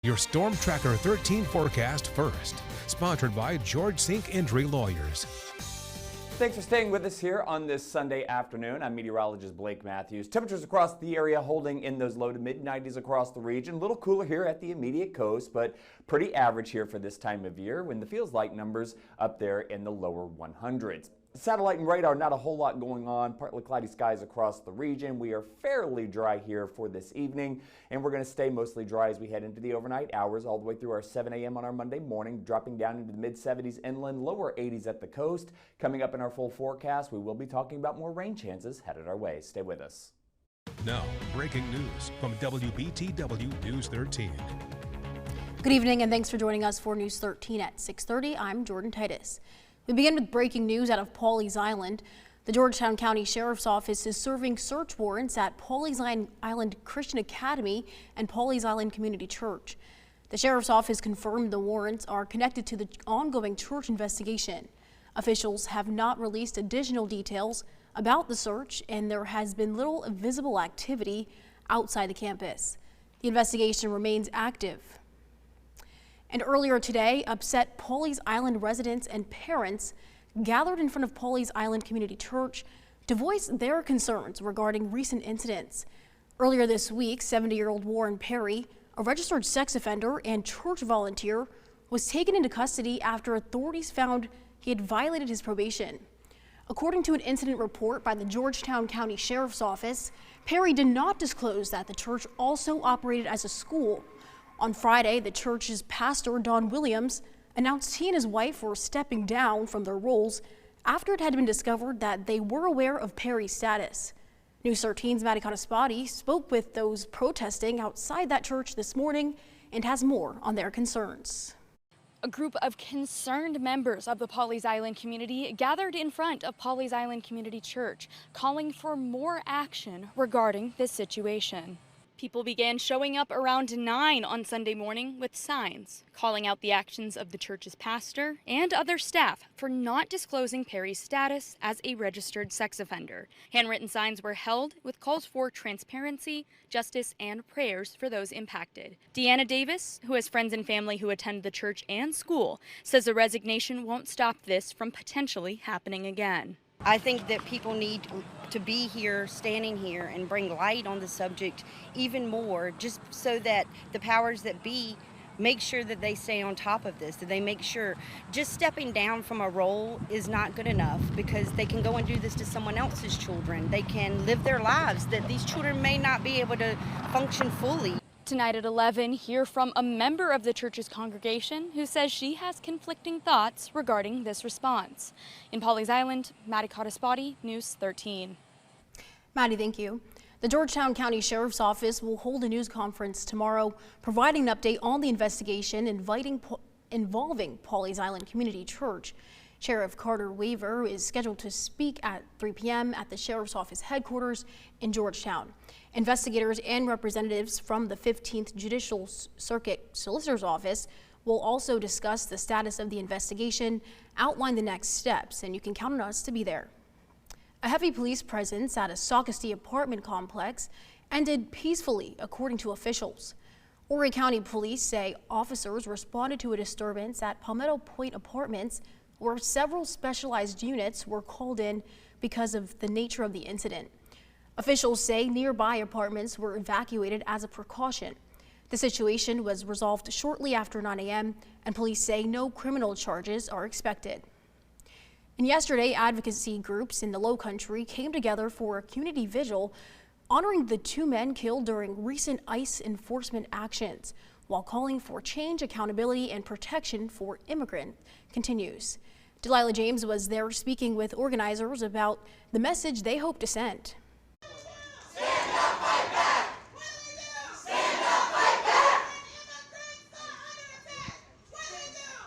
Your Storm Tracker 13 forecast first, sponsored by George Sink Injury Lawyers. Thanks for staying with us here on this Sunday afternoon. I'm meteorologist Blake Matthews. Temperatures across the area holding in those low to mid 90s across the region. A little cooler here at the immediate coast, but pretty average here for this time of year when the feels like numbers up there in the lower 100s. Satellite and radar, not a whole lot going on. Partly cloudy skies across the region. We are fairly dry here for this evening, and we're going to stay mostly dry as we head into the overnight hours all the way through our 7 a.m. on our Monday morning, dropping down into the mid-70s inland, lower 80s at the coast. Coming up in our full forecast, we will be talking about more rain chances headed our way. Stay with us. Now, breaking news from WBTW News 13. Good evening and thanks for joining us for News 13 at 6:30. I'm Jordan Titus. We begin with breaking news out of Pawleys Island. The Georgetown County Sheriff's Office is serving search warrants at Pawleys Island Christian Academy and Pawleys Island Community Church. The Sheriff's Office confirmed the warrants are connected to the ongoing church investigation. Officials have not released additional details about the search, and there has been little visible activity outside the campus. The investigation remains active. And earlier today, upset Pawleys Island residents and parents gathered in front of Pawleys Island Community Church to voice their concerns regarding recent incidents. Earlier this week, 70-year-old Warren Perry, a registered sex offender and church volunteer, was taken into custody after authorities found he had violated his probation. According to an incident report by the Georgetown County Sheriff's Office, Perry did not disclose that the church also operated as a school. On Friday, the church's pastor, Don Williams, announced he and his wife were stepping down from their roles after it had been discovered that they were aware of Perry's status. News 13's Maddie Cottaspati spoke with those protesting outside that church this morning and has more on their concerns. A group of concerned members of the Pawleys Island community gathered in front of Pawleys Island Community Church, calling for more action regarding this situation. People began showing up around 9 on Sunday morning with signs calling out the actions of the church's pastor and other staff for not disclosing Perry's status as a registered sex offender. Handwritten signs were held with calls for transparency, justice, and prayers for those impacted. Deanna Davis, who has friends and family who attend the church and school, says the resignation won't stop this from potentially happening again. I think that people need to be here, standing here, and bring light on the subject even more, just so that the powers that be make sure that they stay on top of this, that they make sure just stepping down from a role is not good enough, because they can go and do this to someone else's children. They can live their lives that these children may not be able to function fully. Tonight at 11, hear from a member of the church's congregation who says she has conflicting thoughts regarding this response. In Pawleys Island, Maddie Cottaspati, News 13. Maddie, thank you. The Georgetown County Sheriff's Office will hold a news conference tomorrow, providing an update on the investigation involving Pawleys Island Community Church. Sheriff Carter Weaver is scheduled to speak at 3 p.m. at the Sheriff's Office headquarters in Georgetown. Investigators and representatives from the 15th Judicial Circuit Solicitor's Office will also discuss the status of the investigation, outline the next steps, and you can count on us to be there. A heavy police presence at a Socastee apartment complex ended peacefully, according to officials. Horry County Police say officers responded to a disturbance at Palmetto Point Apartments, where several specialized units were called in because of the nature of the incident. Officials say nearby apartments were evacuated as a precaution. The situation was resolved shortly after 9 a.m., and police say no criminal charges are expected. And yesterday, advocacy groups in the Lowcountry came together for a community vigil honoring the 2 men killed during recent ICE enforcement actions, while calling for change, accountability, and protection for immigrants continues. Delilah James was there speaking with organizers about the message they hope to send. Stand up, fight back! Stand up, fight back!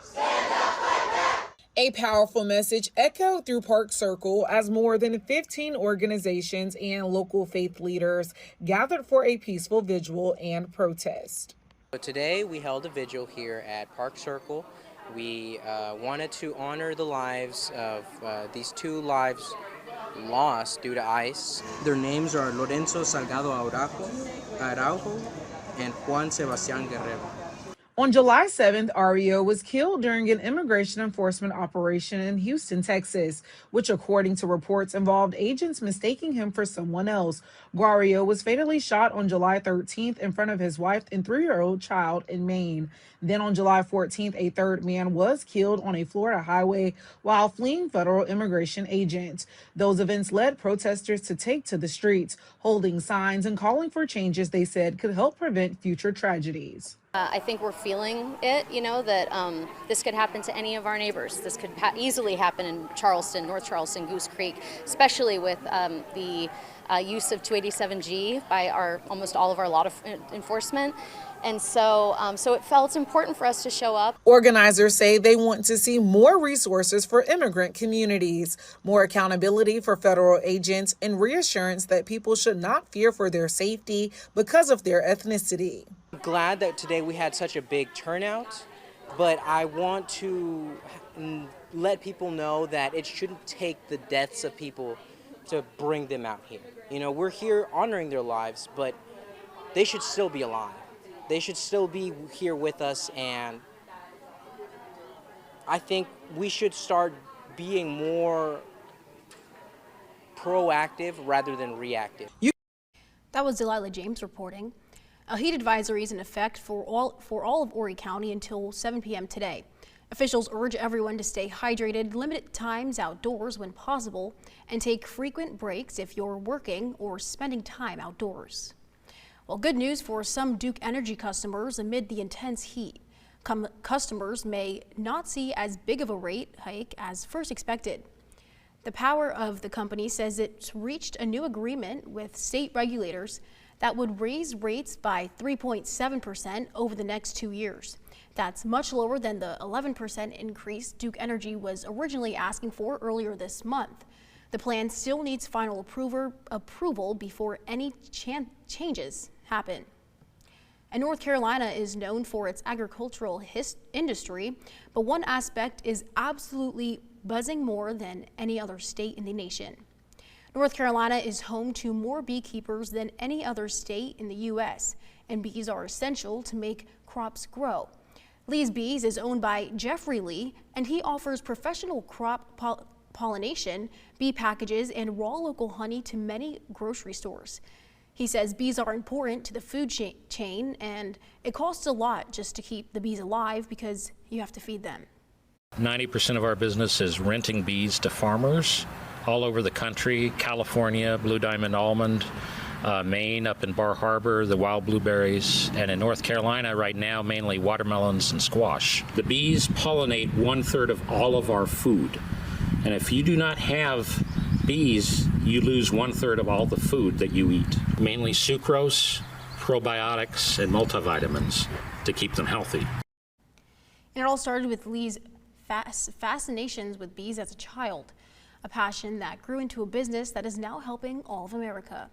Stand up, fight back! A powerful message echoed through Park Circle as more than 15 organizations and local faith leaders gathered for a peaceful vigil and protest. So today we held a vigil here at Park Circle. We wanted to honor the lives of these 2 lives lost due to ICE. Their names are Lorenzo Salgado Araujo and Juan Sebastián Guerrero. On July 7th, Ario was killed during an immigration enforcement operation in Houston, Texas, which, according to reports, involved agents mistaking him for someone else. Guario was fatally shot on July 13th in front of his wife and 3-year-old child in Maine. Then on July 14th, a third man was killed on a Florida highway while fleeing federal immigration agents. Those events led protesters to take to the streets, holding signs and calling for changes they said could help prevent future tragedies. I think we're feeling it, that this could happen to any of our neighbors. This could easily happen in Charleston, North Charleston, Goose Creek, especially with the use of 287G by almost all of our law enforcement. And so it felt important for us to show up. Organizers say they want to see more resources for immigrant communities, more accountability for federal agents, and reassurance that people should not fear for their safety because of their ethnicity. I'm glad that today we had such a big turnout, but I want to let people know that it shouldn't take the deaths of people to bring them out here. We're here honoring their lives, but they should still be alive. They should still be here with us, and I think we should start being more proactive rather than reactive. That was Delilah James reporting. A heat advisory is in effect for all of Horry County until 7 p.m. today. Officials urge everyone to stay hydrated, limit times outdoors when possible, and take frequent breaks if you're working or spending time outdoors. Well, good news for some Duke Energy customers amid the intense heat. Customers may not see as big of a rate hike as first expected. The power of the company says it's reached a new agreement with state regulators that would raise rates by 3.7% over the next 2 years. That's much lower than the 11% increase Duke Energy was originally asking for earlier this month. The plan still needs final approval before any changes happen. And North Carolina is known for its agricultural industry, but one aspect is absolutely buzzing more than any other state in the nation. North Carolina is home to more beekeepers than any other state in the U.S., and bees are essential to make crops grow. Lee's Bees is owned by Jeffrey Lee, and he offers professional crop pollination, bee packages, and raw local honey to many grocery stores. He says bees are important to the food chain, and it costs a lot just to keep the bees alive because you have to feed them. 90% of our business is renting bees to farmers all over the country: California, Blue Diamond Almond, Maine, up in Bar Harbor, the wild blueberries, and in North Carolina right now mainly watermelons and squash. The bees pollinate 1/3 of all of our food, and if you do not have bees, you lose 1/3 of all the food that you eat. Mainly sucrose, probiotics, and multivitamins to keep them healthy. And it all started with Lee's fascinations with bees as a child, a passion that grew into a business that is now helping all of America.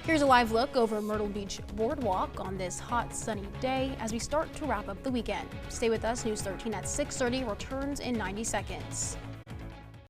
Here's a live look over Myrtle Beach Boardwalk on this hot, sunny day as we start to wrap up the weekend. Stay with us. News 13 at 6:30 returns in 90 seconds.